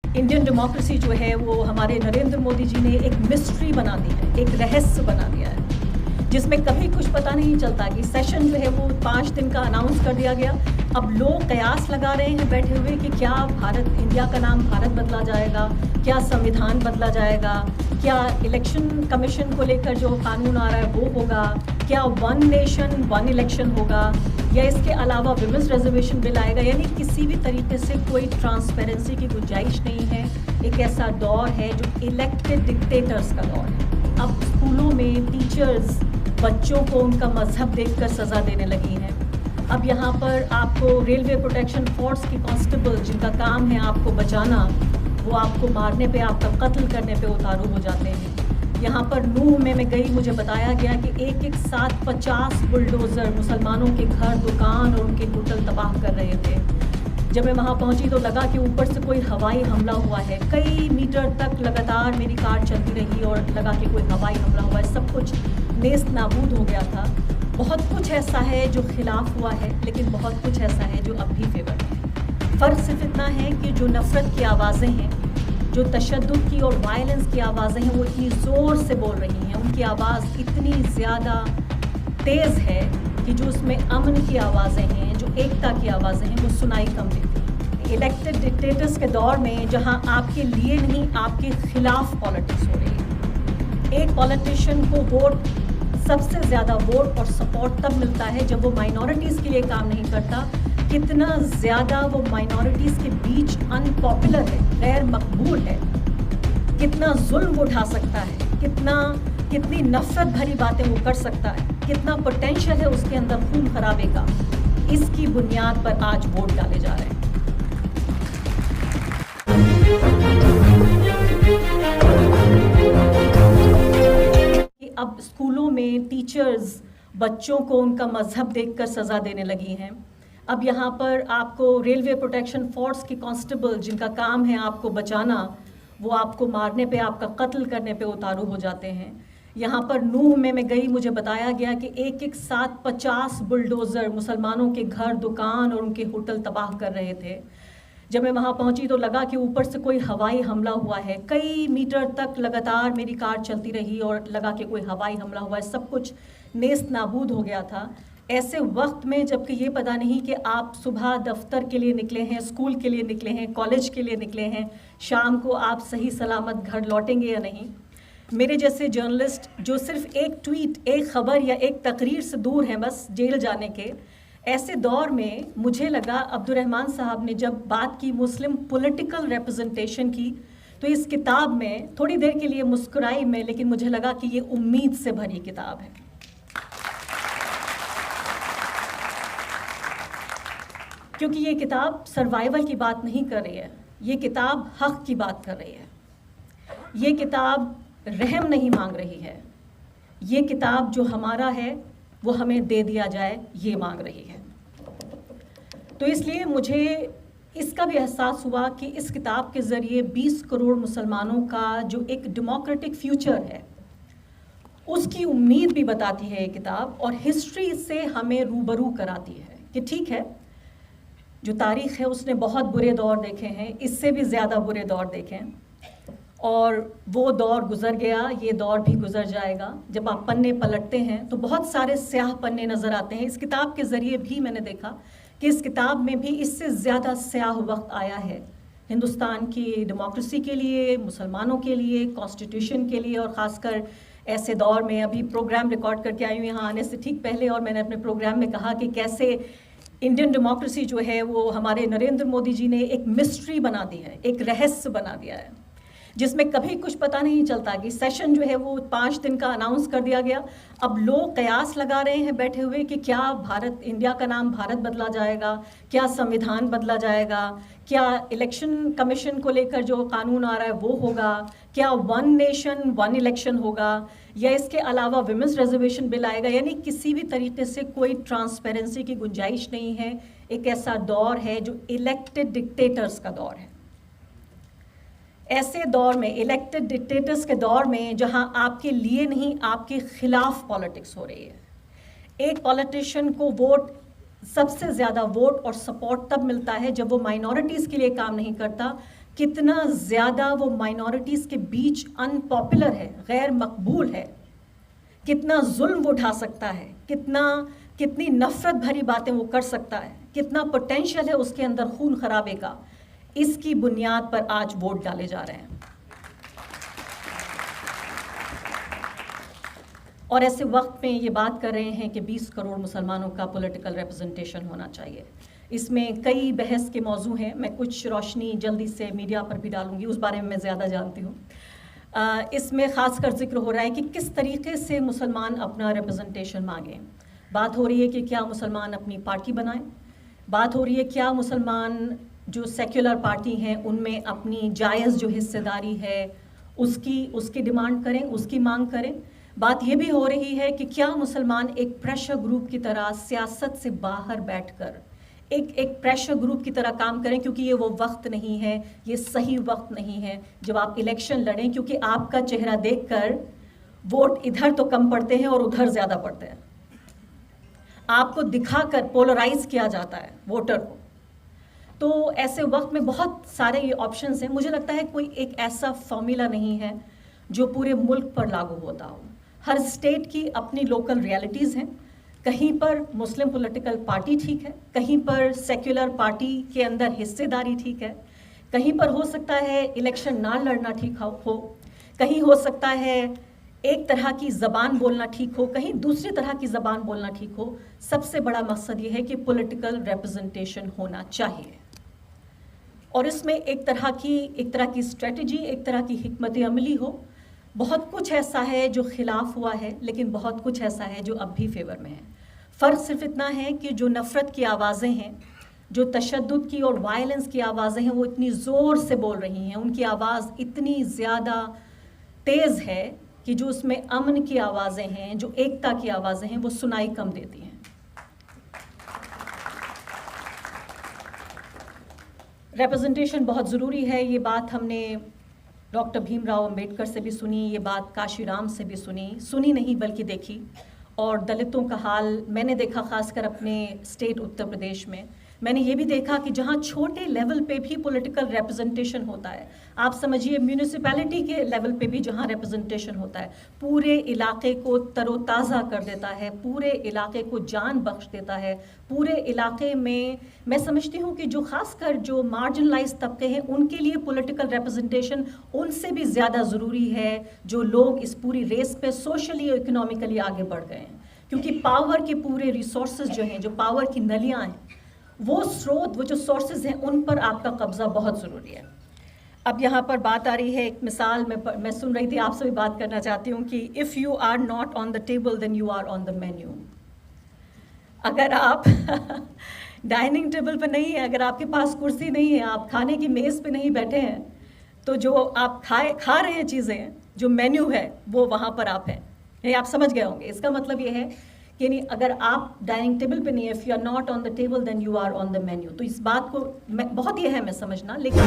Indian democracy जो है वो हमारे नरेंद्र मोदी जी ने एक मिस्ट्री बना दी है, एक रहस्य बना दिया है, जिसमें कभी कुछ पता नहीं चलता कि सेशन जो है वो 5 दिन का अनाउंस कर दिया गया। अब लोग कयास लगा रहे हैं बैठे हुए कि क्या इंडिया का नाम भारत बदला जाएगा, क्या संविधान बदला जाएगा, क्या इलेक्शन कमीशन को लेकर जो कानून आ रहा है वो होगा, क्या वन नेशन वन इलेक्शन होगा, या इसके अलावा विमेंस रिजर्वेशन बिल आएगा। यानी किसी भी तरीके से कोई ट्रांसपेरेंसी की गुंजाइश नहीं है। एक ऐसा दौर है जो इलेक्टेड डिक्टेटर्स का दौर है। अब स्कूलों में टीचर्स बच्चों को उनका मजहब देखकर सज़ा देने लगी हैं। अब यहाँ पर आपको रेलवे प्रोटेक्शन फोर्स की कांस्टेबल जिनका काम है आपको बचाना, वो आपको मारने पे, आपका कत्ल करने पे उतारू हो जाते हैं। यहाँ पर नूह में मैं गई, मुझे बताया गया कि एक साथ 50 बुलडोज़र मुसलमानों के घर, दुकान और उनके होटल तबाह कर रहे थे। जब मैं वहाँ पहुँची तो लगा कि ऊपर से कोई हवाई हमला हुआ है। कई मीटर तक लगातार मेरी कार चलती रही और लगा कि कोई हवाई हमला हुआ है। सब कुछ नेस्त नाबूद हो गया था। बहुत कुछ ऐसा है जो खिलाफ हुआ है, लेकिन बहुत कुछ ऐसा है जो अब भी फेवर में है। फ़र्क सिर्फ इतना है कि जो नफ़रत की आवाज़ें हैं, जो तशद्दुद की और वायलेंस की आवाज़ें हैं, वो इतनी ज़ोर से बोल रही हैं। उनकी आवाज़ इतनी ज़्यादा तेज़ है कि जो उसमें अमन की आवाज़ें हैं, जो एकता की आवाज़ें हैं, वो सुनाई कम देती हैं। इलेक्टेड डिक्टेटर्स के दौर में जहां आपके लिए नहीं, आपके खिलाफ पॉलिटिक्स हो रही है। एक पॉलिटिशियन को वोट, सबसे ज़्यादा वोट और सपोर्ट तब मिलता है जब वो माइनॉरिटीज़ के लिए काम नहीं करता। कितना ज़्यादा वो माइनॉरिटीज़ के बीच अनपॉपुलर है, गैर मकबूल है, कितना जुल्म वो उठा सकता है, कितनी नफ़रत भरी बातें वो कर सकता है, कितना पोटेंशियल है उसके अंदर खून खराबे का। इसकी बुनियाद पर आज वोट डाले जा रहे हैं। अब स्कूलों में टीचर्स बच्चों को उनका मजहब देखकर सज़ा देने लगी हैं। अब यहाँ पर आपको रेलवे प्रोटेक्शन फोर्स की कांस्टेबल जिनका काम है आपको बचाना, वो आपको मारने पे, आपका कत्ल करने पे उतारू हो जाते हैं। यहाँ पर नूह में मैं गई, मुझे बताया गया कि एक साथ 50 बुलडोज़र मुसलमानों के घर, दुकान और उनके होटल तबाह कर रहे थे। जब मैं वहाँ पहुँची तो लगा कि ऊपर से कोई हवाई हमला हुआ है। कई मीटर तक लगातार मेरी कार चलती रही और लगा कि कोई हवाई हमला हुआ है। सब कुछ नेस्त नाबूद हो गया था। ऐसे वक्त में जबकि ये पता नहीं कि आप सुबह दफ्तर के लिए निकले हैं, स्कूल के लिए निकले हैं, कॉलेज के लिए निकले हैं, शाम को आप सही सलामत घर लौटेंगे या नहीं। मेरे जैसे जर्नलिस्ट जो सिर्फ एक ट्वीट, एक ख़बर या एक तकरीर से दूर हैं बस जेल जाने के, ऐसे दौर में मुझे लगा अब्दुर्रहमान साहब ने जब बात की मुस्लिम पॉलिटिकल रिप्रेजेंटेशन की, तो इस किताब में थोड़ी देर के लिए मुस्कुराई मैं, लेकिन मुझे लगा कि ये उम्मीद से भरी किताब है। क्योंकि ये किताब सर्वाइवल की बात नहीं कर रही है, ये किताब हक़ की बात कर रही है। ये किताब रहम नहीं मांग रही है। ये किताब जो हमारा है वो हमें दे दिया जाए, ये मांग रही है। तो इसलिए मुझे इसका भी एहसास हुआ कि इस किताब के ज़रिए 20 करोड़ मुसलमानों का जो एक डेमोक्रेटिक फ्यूचर है, उसकी उम्मीद भी बताती है ये किताब, और हिस्ट्री से हमें रूबरू कराती है कि ठीक है, जो तारीख़ है उसने बहुत बुरे दौर देखे हैं, इससे भी ज़्यादा बुरे दौर देखे हैं, और वो दौर गुज़र गया, ये दौर भी गुज़र जाएगा। जब आप पन्ने पलटते हैं तो बहुत सारे स्याह पन्ने नज़र आते हैं। इस किताब के ज़रिए भी मैंने देखा कि इस किताब में भी इससे ज़्यादा स्याह वक्त आया है हिंदुस्तान की डेमोक्रेसी के लिए, मुसलमानों के लिए, कॉन्स्टिट्यूशन के लिए, और ख़ासकर ऐसे दौर में। अभी प्रोग्राम रिकॉर्ड करके आई हूँ यहाँ आने से ठीक पहले, और मैंने अपने प्रोग्राम में कहा कि कैसे इंडियन डेमोक्रेसी जो है वो हमारे नरेंद्र मोदी जी ने एक मिस्ट्री बना दी है, एक रहस्य बना दिया है, जिसमें कभी कुछ पता नहीं चलता कि सेशन जो है वो 5 दिन का अनाउंस कर दिया गया। अब लोग कयास लगा रहे हैं बैठे हुए कि क्या इंडिया का नाम भारत बदला जाएगा, क्या संविधान बदला जाएगा, क्या इलेक्शन कमीशन को लेकर जो कानून आ रहा है वो होगा, क्या वन नेशन वन इलेक्शन होगा, या इसके अलावा विमेंस रिजर्वेशन बिल आएगा। यानी किसी भी तरीके से कोई ट्रांसपेरेंसी की गुंजाइश नहीं है। एक ऐसा दौर है जो इलेक्टेड डिक्टेटर्स का दौर है। ऐसे दौर में, इलेक्टेड डिक्टेटर्स के दौर में, जहां आपके लिए नहीं, आपके खिलाफ पॉलिटिक्स हो रही है। एक पॉलिटिशियन को वोट, सबसे ज़्यादा वोट और सपोर्ट तब मिलता है जब वो माइनॉरिटीज़ के लिए काम नहीं करता। کتنا زیادہ وہ مائنورٹیز کے بیچ ان پاپولر ہے, غیر مقبول ہے, کتنا ظلم وہ اٹھا سکتا ہے, کتنی نفرت بھری باتیں وہ کر سکتا ہے, کتنا پوٹینشیل ہے اس کے اندر خون خرابے کا, اس کی بنیاد پر آج ووٹ ڈالے جا رہے ہیں. اور ایسے وقت میں یہ بات کر رہے ہیں کہ 20 کروڑ مسلمانوں کا پولیٹیکل ریپرزنٹیشن ہونا چاہیے. اس میں کئی بحث کے موضوع ہیں, میں کچھ روشنی جلدی سے میڈیا پر بھی ڈالوں گی, اس بارے میں زیادہ جانتی ہوں. اس میں خاص کر ذکر ہو رہا ہے کہ کس طریقے سے مسلمان اپنا ریپرزنٹیشن مانگیں. بات ہو رہی ہے کہ کیا مسلمان اپنی پارٹی بنائیں, بات ہو رہی ہے کیا مسلمان جو سیکولر پارٹی ہیں ان میں اپنی جائز جو حصہ داری ہے اس کی ڈیمانڈ کریں, اس کی مانگ کریں. بات یہ بھی ہو رہی ہے کہ کیا مسلمان ایک پریشر گروپ کی طرح سیاست سے باہر بیٹھ کر ایک پریشر گروپ کی طرح کام کریں, کیونکہ یہ وہ وقت نہیں ہے, یہ صحیح وقت نہیں ہے جب آپ الیکشن لڑیں, کیونکہ آپ کا چہرہ دیکھ کر ووٹ ادھر تو کم پڑتے ہیں اور ادھر زیادہ پڑتے ہیں. آپ کو دکھا کر پولرائز کیا جاتا ہے ووٹر کو. تو ایسے وقت میں بہت سارے یہ آپشنز ہیں. مجھے لگتا ہے کوئی ایک ایسا فارمولا نہیں ہے جو پورے ملک پر لاگو ہوتا ہو. ہر اسٹیٹ کی اپنی لوکل ریالٹیز ہیں. کہیں پر مسلم پولیٹیکل پارٹی ٹھیک ہے, کہیں پر سیکولر پارٹی کے اندر حصے داری ٹھیک ہے, کہیں پر ہو سکتا ہے الیکشن نہ لڑنا ٹھیک ہو, کہیں ہو سکتا ہے ایک طرح کی زبان بولنا ٹھیک ہو, کہیں دوسری طرح کی زبان بولنا ٹھیک ہو. سب سے بڑا مقصد یہ ہے کہ پولیٹیکل ریپرزنٹیشن ہونا چاہیے. اور اس میں ایک طرح کی اسٹریٹجی, ایک طرح کی حکمت عملی ہو. بہت کچھ ایسا ہے جو خلاف ہوا ہے, لیکن بہت کچھ ایسا ہے جو اب بھی فیور میں ہے. فرق صرف اتنا ہے کہ جو نفرت کی آوازیں ہیں, جو تشدد کی اور وائلنس کی آوازیں ہیں, وہ اتنی زور سے بول رہی ہیں, ان کی آواز اتنی زیادہ تیز ہے کہ جو اس میں امن کی آوازیں ہیں, جو ایکتا کی آوازیں ہیں, وہ سنائی کم دیتی ہیں. ریپرزنٹیشن بہت ضروری ہے. یہ بات ہم نے ڈاکٹر بھیم راؤ امبیڈکر سے بھی سنی, یہ بات کاشی رام سے بھی سنی نہیں بلکہ دیکھی. اور دلتوں کا حال میں نے دیکھا, خاص کر اپنے اسٹیٹ اتر پردیش میں. میں نے یہ بھی دیکھا کہ جہاں چھوٹے لیول پہ بھی پولیٹیکل ریپرزنٹیشن ہوتا ہے, آپ سمجھیے میونسپیلٹی کے لیول پہ بھی جہاں ریپرزنٹیشن ہوتا ہے, پورے علاقے کو تر و تازہ کر دیتا ہے, پورے علاقے کو جان بخش دیتا ہے. پورے علاقے میں سمجھتی ہوں کہ جو خاص کر جو مارجنلائز طبقے ہیں ان کے لیے پولیٹیکل ریپرزنٹیشن ان سے بھی زیادہ ضروری ہے جو لوگ اس پوری ریس پہ سوشلی اور اکنامکلی آگے بڑھ گئے ہیں. کیونکہ پاور کے پورے ریسورسز جو ہیں, جو پاور کی نلیاں ہیں, وہ جو سورسز ہیں, ان پر آپ کا قبضہ بہت ضروری ہے. اب یہاں پر بات آ رہی ہے, ایک مثال میں سن رہی تھی, آپ سے بھی بات کرنا چاہتی ہوں کہ if you are not on the table then you are on the menu. اگر آپ ڈائننگ ٹیبل پہ نہیں ہیں, اگر آپ کے پاس کرسی نہیں ہے, آپ کھانے کی میز پہ نہیں بیٹھے ہیں, تو جو آپ کھا رہے ہیں چیزیں, جو مینیو ہے وہ وہاں پر آپ ہیں. یہ آپ سمجھ گئے ہوں گے. اس کا مطلب یہ ہے یعنی اگر آپ ڈائننگ ٹیبل پہ نہیں ہے, if you are not on the table then you are on the menu. تو اس بات کو بہت یہ ہے میں سمجھنا, لیکن